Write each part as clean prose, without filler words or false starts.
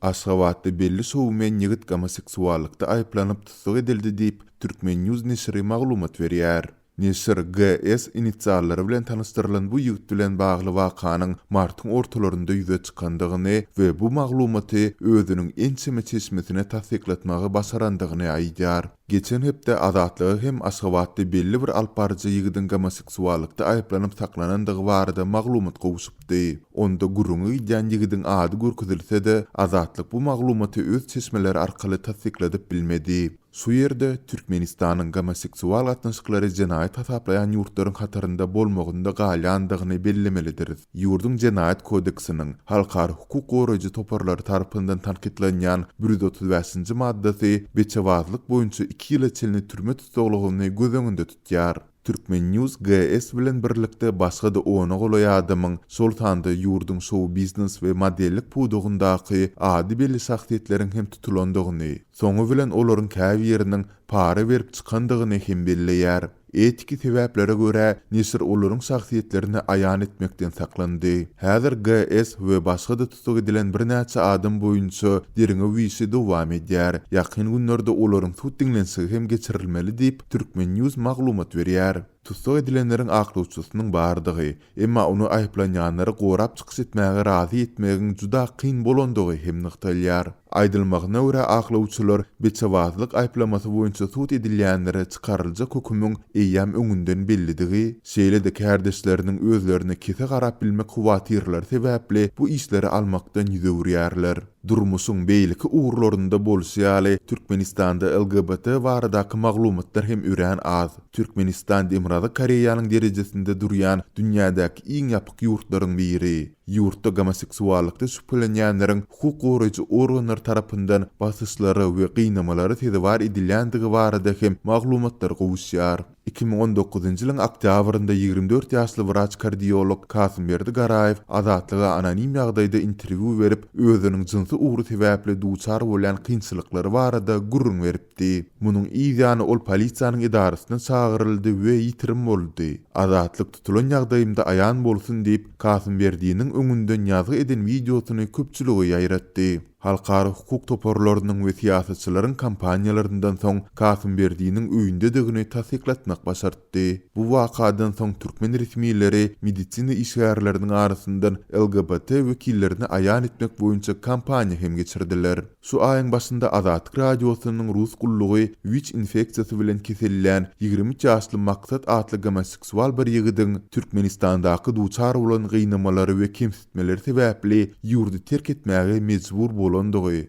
Aşgabatda belli şowmen ýigit homoseksuallykda aýplanyp tutsak edildi diýip Türkmen News neşri maglumat berýär. Neşir GS initsiallary bilen tanıştyrylan bu ýigit bilen bagly wakanyň martyň ortalarynda ýüze çykandygyny we bu maglumaty özüniň ençeme çeşmesine tasdiklatmagy başarandygyny aýdýar. Geçen hepde azatlygy hem Aşgabatda belli bir alparjy ýigidin homoseksuallykda aýplanyp saklanandygy barada maglumat gowuşupdy. Onda gurungy ýan ýigidin ady görkezilse-de azatlyk bu maglumaty öz çeşmeleri arkaly tasdikladyp bilmedi. Şu ýerde Türkmenistanyň homoseksual gatnaşyklary jenaýat hasaplayan ýurtlaryň hatarynda bolmagynda galýandygyny bellemelidir. Ýurdun Jenaýat kodeksiniň halkary hukuk goraýjy toparlary tarapyndan tanqidlenýän 135-nji maddasy beçewazlyk boýunça 2 ýyla çelini türme tutsagyny göz öňünde tutýar. Türkmen News GS bilen birlikde başga da ona golaý adamyň Sultanda ýurdun show biznes we modellik pudugundaky ady belli şahsiýetleriň hem tutulandygyny, soňu bilen olaryň käbi ýeriniň para berip çykandygyny hem belleýär. Etiki sebeplere göre neşir olaryň şahsiýetlerini aýan etmekden saklandy. Häzir GS we başga da tutsak edilen bir näçe adam boýunça deriňe wiýişi dowam edýär. Ýakyn günlerde olaryň tut dinlense hem geçirilmeli diýip Türkmen News maglumat berýär. Tutsak edilenleriň aklawçysynyň bardygy, emma onu aýplanýanlary gorap çykyş etmäge razy etmegiň juda kyn bolandygy hem nykdalýar. Aýdylmagyna görä aklawçylar beçewazlyk aýplamasy boýunça tut edilýänlere çykaryljak hökümüň eýýäm öňünden bellidigi, şeýle-de kärdeşleriniň özlerini kese garap bilmek huwatyrlar sebäpli bu işleri almakdan ýüzürýärler. Durmuşyň beýleki uğurlarynda bolýaly Türkmenistanda LGBT baradaky maglumatlar hem üren az. Türkmenistan Demokratik Koreýanyň derejesinde durýan dünýädäki iň ýapyk ýurtlaryň biri. Ýurtda homoseksuallykda şüphelenýänleriň hukuk goraýjy organlar tarapyndan basyşlary we gynamaları tezewar edilýändigi barada hem maglumatlar gowuşýar. 2019-njy ýylyň oktýabrynda 24 ýaşly wrach kardiolog Kasymberdi Garaýew azatlyga anonim ýagdaýda interwiu berip özüniň jinsy uğru sebäpli duçar bolan kynçylyklary barada gurrun beripdi. Munyň ýa-ni ol polisiýanyň idarasyna çagyryldy we ýitirim boldy. Azatlyk tutulan ýagdaýymda aýan bolsun diýip Kasymberdiň öňünden ýazy eden videosyny köpçüligi ýaýratdy. Halkary hukuk toparlarynyň we siýasatçylaryň kampaniýalaryndan soň Kasymberdiň öýünde degini tasdiklatmak başartdy. Bu wakadan soň türkmen resmiýetleri medisina işgärleriniň arasyndan LGBT wekillerini aýan etmek boýunça kampaniýa hem geçirdiler. Şu aýyň başynda Azatlyk radiosynyň rus gullugy WIC infeksiýasy bilen kesellen 20 ýaşly Maksat adly homoseksual bir ýigidin Türkmenistandaky duçar bolan gynamaları we kemsitmeleri sebäpli ýurdu terk etmäge mejbur bolandygy,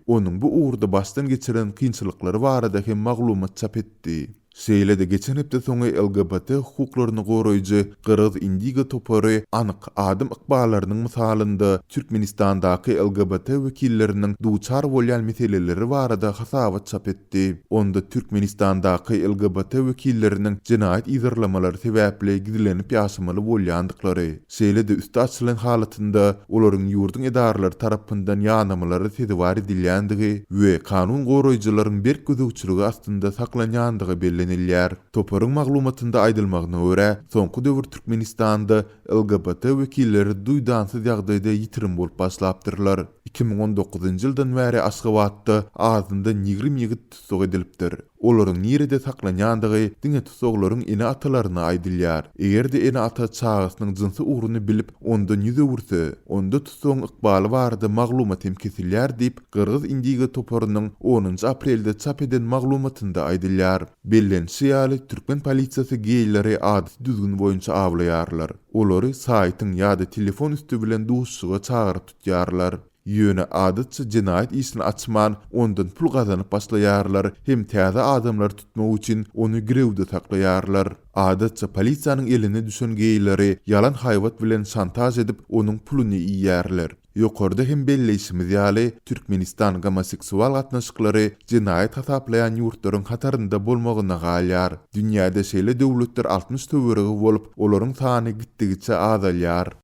onuň bu uğurda başdan geçiren kynçylyklary barada hem maglumat çap etdi. Şeýle-de geçen hepde soňy LGBT hukuklaryny goraýjy Gyrgyz Indigo topary anyk adam ykballarynyň misalynda Türkmenistandaky LGBT wekilleriniň duçar bolýan meseleleri barada hasabat çap etdi. Onda Türkmenistandaky LGBT wekilleriniň jenaýat ýazarlamalary sebäpli gidilenip ýaşamaly bolýandyklary, şeýle-de üstü açylan halatynda olaryň ýurdun edaralary tarapyndan ýanamalary tezewar edilýändigi we kanun goraýjylaryň berk gözegçiligi astynda saklanýandygy belli Toparyň maglumatynda aýdylmagyna görä, soňky döwür Türkmenistanda LGBT wekilleri duýdansyz ýagdaýda ýitirim bolup başlapdyrlar. 2019-njy ýyldan bäri Aşgabatda azyndan 20 ýigit tutsak edilipdir. Olaryň nerede saklanýandygy diňe tutsaklaryň ene atalaryna aýdylýar. Eger-de ene ata çağısynyň jinsy uğruny bilip ondan ýüze wursa, onda tutsagyň ykbaly barada maglumat hem kesilýär diýip Gyrgyz Indigo toparynyň 10 aprelde çap eden maglumatynda aýdylýar. Bellenşi Türkmen polisiýasy geýleri ady düzgün boýunça awlaýarlar. Olary saýtyň ýa-da telefon üstü bilen duşsuga çagyryp tutýarlar. Ýöne adatça jenaýat işini açman, ondan pul gazanyp başlaýarlar, hem täze adamlar tutmak üçin onu grewde saklaýarlar. Adatça polisiýanyň eline düşen geýleri yalan haýwat bilen şantaj edip onuň puluny ýýärler. Ýokarda hem belleýişimiz ýaly Türkmenistan homoseksual gatnaşyklary jenaýat hasaplayan ýurtlaryň hatarynda bolmagyna galýar. Dünýäde şeýle döwletler 60 töweregi bolup, olaryň sany gitdigiçe azalýar.